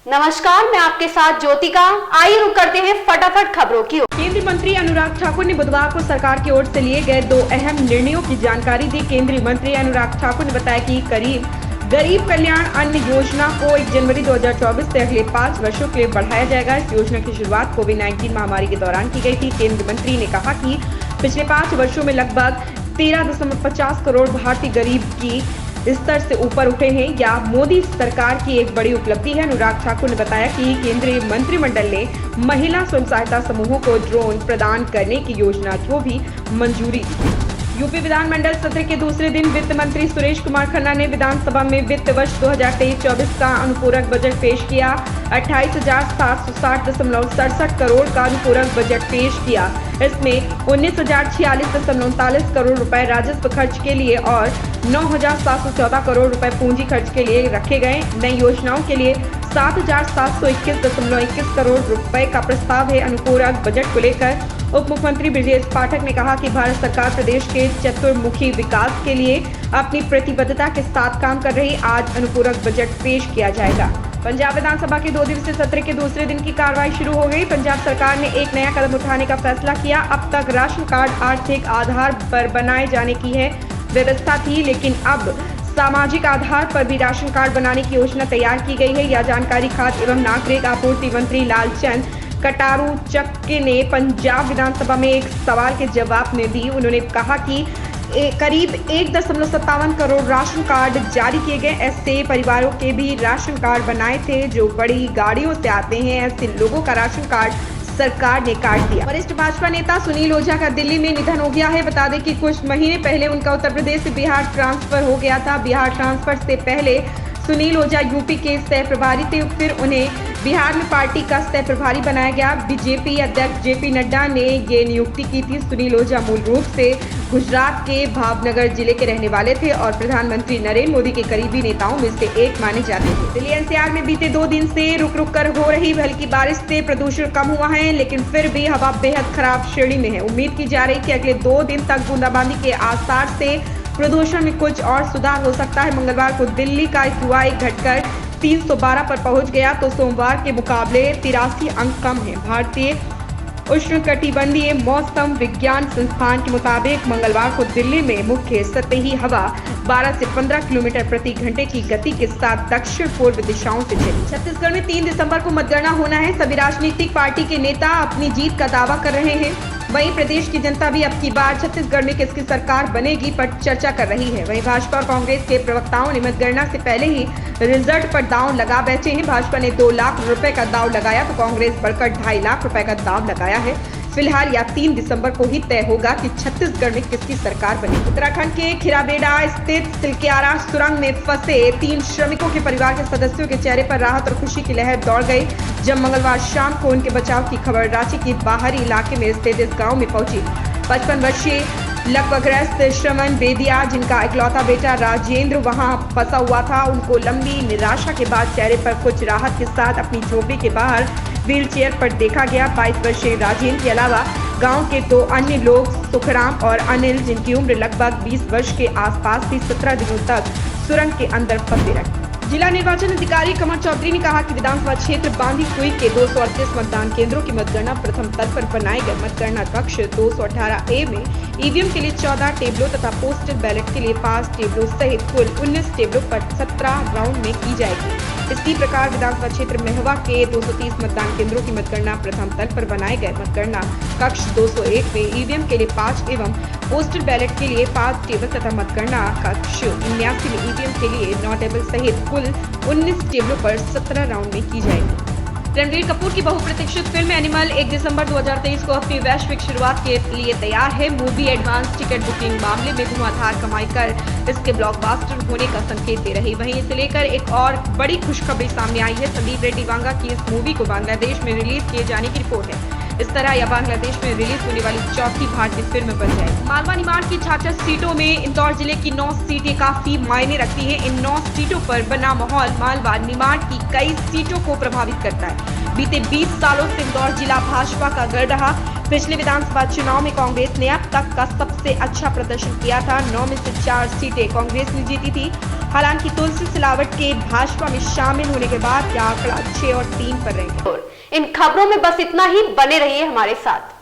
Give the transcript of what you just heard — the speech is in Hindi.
नमस्कार, मैं आपके साथ ज्योतिका। आइए रुक करते हैं फटाफट खबरों की ओर। केंद्रीय मंत्री अनुराग ठाकुर ने बुधवार को सरकार की ओर से लिए गए 2 अहम निर्णयों की जानकारी दी। केंद्रीय मंत्री अनुराग ठाकुर ने बताया कि गरीब कल्याण अन्न योजना को 1 जनवरी 2024 से अगले 5 वर्षों के लिए बढ़ाया जाएगा। इस योजना की शुरुआत कोविड-19 महामारी के दौरान की गई थी। केंद्रीय मंत्री ने कहा कि पिछले 5 वर्षों में लगभग 13.50 करोड़ भारतीय गरीब की स्तर से ऊपर उठे हैं। या मोदी सरकार की एक बड़ी उपलब्धि है। अनुराग ठाकुर ने बताया कि केंद्रीय मंत्रिमंडल ने महिला स्वयं सहायता समूहों को ड्रोन प्रदान करने की योजना को भी मंजूरी दी। यूपी विधानमंडल सत्र के दूसरे दिन वित्त मंत्री सुरेश कुमार खन्ना ने विधानसभा में वित्त वर्ष 2023-24 का अनुपूरक बजट पेश किया। 28,760.67 करोड़ का अनुपूरक बजट पेश किया। इसमें 19,046.39 करोड़ रुपए राजस्व खर्च के लिए और 9,714 करोड़ रुपए पूंजी खर्च के लिए रखे गए। नई योजनाओं के लिए 7,721.21 करोड़ रुपए का प्रस्ताव है। अनुपूरक बजट को लेकर उप मुख्यमंत्री ब्रजेश पाठक ने कहा कि भारत सरकार प्रदेश के चतुर्मुखी विकास के लिए अपनी प्रतिबद्धता के साथ काम कर रही। आज अनुपूरक बजट पेश किया जाएगा। पंजाब विधानसभा के 2 दिवसीय सत्र के दूसरे दिन की कार्रवाई शुरू हो गई। पंजाब सरकार ने एक नया कदम उठाने का फैसला किया। अब तक राशन कार्ड आर्थिक आधार पर बनाए जाने की व्यवस्था थी, लेकिन अब सामाजिक आधार पर भी राशन कार्ड बनाने की योजना तैयार की गई है। यह जानकारी खाद्य एवं नागरिक आपूर्ति मंत्री लालचंद कटारू चक्के ने पंजाब विधानसभा में एक सवाल के जवाब में दी। उन्होंने कहा कि करीब 1.57 करोड़ राशन कार्ड जारी किए गए। ऐसे परिवारों के भी राशन कार्ड बनाए थे जो बड़ी गाड़ियों से आते हैं। ऐसे लोगों का राशन कार्ड सरकार ने काट दिया। वरिष्ठ भाजपा नेता सुनील ओझा का दिल्ली में निधन हो गया है। बता दें कि कुछ महीने पहले उनका उत्तर प्रदेश से बिहार ट्रांसफर हो गया था। बिहार ट्रांसफर से पहले सुनील ओझा यूपी के सह प्रभारी थे। फिर उन्हें बिहार में पार्टी का सह प्रभारी बनाया गया। बीजेपी अध्यक्ष जेपी नड्डा ने ये नियुक्ति की थी। सुनील ओझा मूल रूप से गुजरात के भावनगर जिले के रहने वाले थे और प्रधानमंत्री नरेंद्र मोदी के करीबी नेताओं में से एक माने जाते थे। दिल्ली एनसीआर में बीते 2 दिन से रुक रुक कर हो रही हल्की बारिश से प्रदूषण कम हुआ है, लेकिन फिर भी हवा बेहद खराब श्रेणी में है। उम्मीद की जा रही कि अगले 2 दिन तक बूंदाबांदी के आसार से प्रदूषण में कुछ और सुधार हो सकता है। मंगलवार को दिल्ली का AQI घटकर 312 पर पहुंच गया तो सोमवार के मुकाबले 83 अंक कम है। भारतीय उष्णकटिबंधीय मौसम विज्ञान संस्थान के मुताबिक मंगलवार को दिल्ली में मुख्य सतही हवा 12 से 15 किलोमीटर प्रति घंटे की गति के साथ दक्षिण पूर्व दिशाओं से चली। छत्तीसगढ़ में 3 दिसंबर को मतगणना होना है। सभी राजनीतिक पार्टी के नेता अपनी जीत का दावा कर रहे हैं। वहीं प्रदेश की जनता भी अब की बार छत्तीसगढ़ में किसकी सरकार बनेगी पर चर्चा कर रही है। वहीं भाजपा और कांग्रेस के प्रवक्ताओं ने मतगणना से पहले ही रिजल्ट पर दांव लगा बैठे हैं। भाजपा ने 2 लाख रुपए का दांव लगाया तो कांग्रेस बढ़कर 2.5 लाख रुपए का दांव लगाया है। फिलहाल यह 3 दिसंबर को ही तय होगा कि छत्तीसगढ़ में किसकी सरकार बनेगी। उत्तराखंड के खिराबेड़ा स्थित सिलक्यारा सुरंग में फंसे 3 श्रमिकों के परिवार के सदस्यों के चेहरे पर राहत और खुशी की लहर दौड़ गई जब मंगलवार शाम को उनके बचाव की खबर रांची के बाहरी इलाके में स्थित इस गाँव में पहुंची। 55 वर्षीय लकवग्रस्त श्रमण बेदिया, जिनका इकलौता बेटा राजेंद्र वहां फंसा हुआ था, उनको लंबी निराशा के बाद चेहरे पर कुछ राहत के साथ अपनी झोपड़ी के बाहर व्हीलचेयर पर देखा गया। 22 वर्षीय राजेंद्र के अलावा गांव के 2 अन्य लोग सुखराम और अनिल, जिनकी उम्र लगभग 20 वर्ष के आसपास थी, 17 दिनों तक सुरंग के अंदर फंसे रहे। जिला निर्वाचन अधिकारी कमर चौधरी ने कहा कि विधानसभा क्षेत्र बांदीकुई के 238 मतदान केंद्रों की मतगणना प्रथम स्तर पर बनाए गए मतगणना कक्ष 218A में ईवीएम के लिए 14 टेबलों तथा पोस्टल बैलेट के लिए 5 टेबलों सहित कुल 19 टेबलों पर 17 राउंड में की जाएगी। इसी प्रकार विधानसभा क्षेत्र महवा के 230 मतदान केंद्रों की मतगणना प्रथम स्तर पर बनाए गए मतगणना कक्ष 201 में ईवीएम के लिए 5 एवं पोस्टल बैलेट के लिए 5 टेबल तथा मतगणना कक्ष 79 में ईवीएम के लिए 9 टेबल सहित कुल 19 टेबलों पर 17 राउंड में की जाएगी। रणबीर कपूर की बहुप्रतीक्षित फिल्म एनिमल 1 दिसंबर 2023 को अपनी वैश्विक शुरुआत के लिए तैयार है। मूवी एडवांस टिकट बुकिंग मामले में धुआंधार कमाई कर इसके ब्लॉकबस्टर होने का संकेत दे रही। वहीं इसे लेकर एक और बड़ी खुशखबरी सामने आई है। संदीप रेड्डी वांगा की इस मूवी को बांग्लादेश में रिलीज किए जाने की रिपोर्ट है। इस तरह यह बांग्लादेश में रिलीज होने वाली चौथी भारतीय फिल्म बन जाएगी। मालवा निमाड़ की 66 सीटों में इंदौर जिले की 9 सीटें काफी मायने रखती हैं। इन 9 सीटों पर बना माहौल मालवा निमाड़ की कई सीटों को प्रभावित करता है। बीते 20 सालों से इंदौर जिला भाजपा का गढ़ रहा। पिछले विधानसभा चुनाव में कांग्रेस ने अब तक का सबसे अच्छा प्रदर्शन किया था। 9 में से 4 सीटें कांग्रेस ने जीती थी। हालांकि तुलसी सिलावट के भाजपा में शामिल होने के बाद यह आंकड़ा 6 और 3 पर रहेगा। इन खबरों में बस इतना ही, बने रहिए हमारे साथ।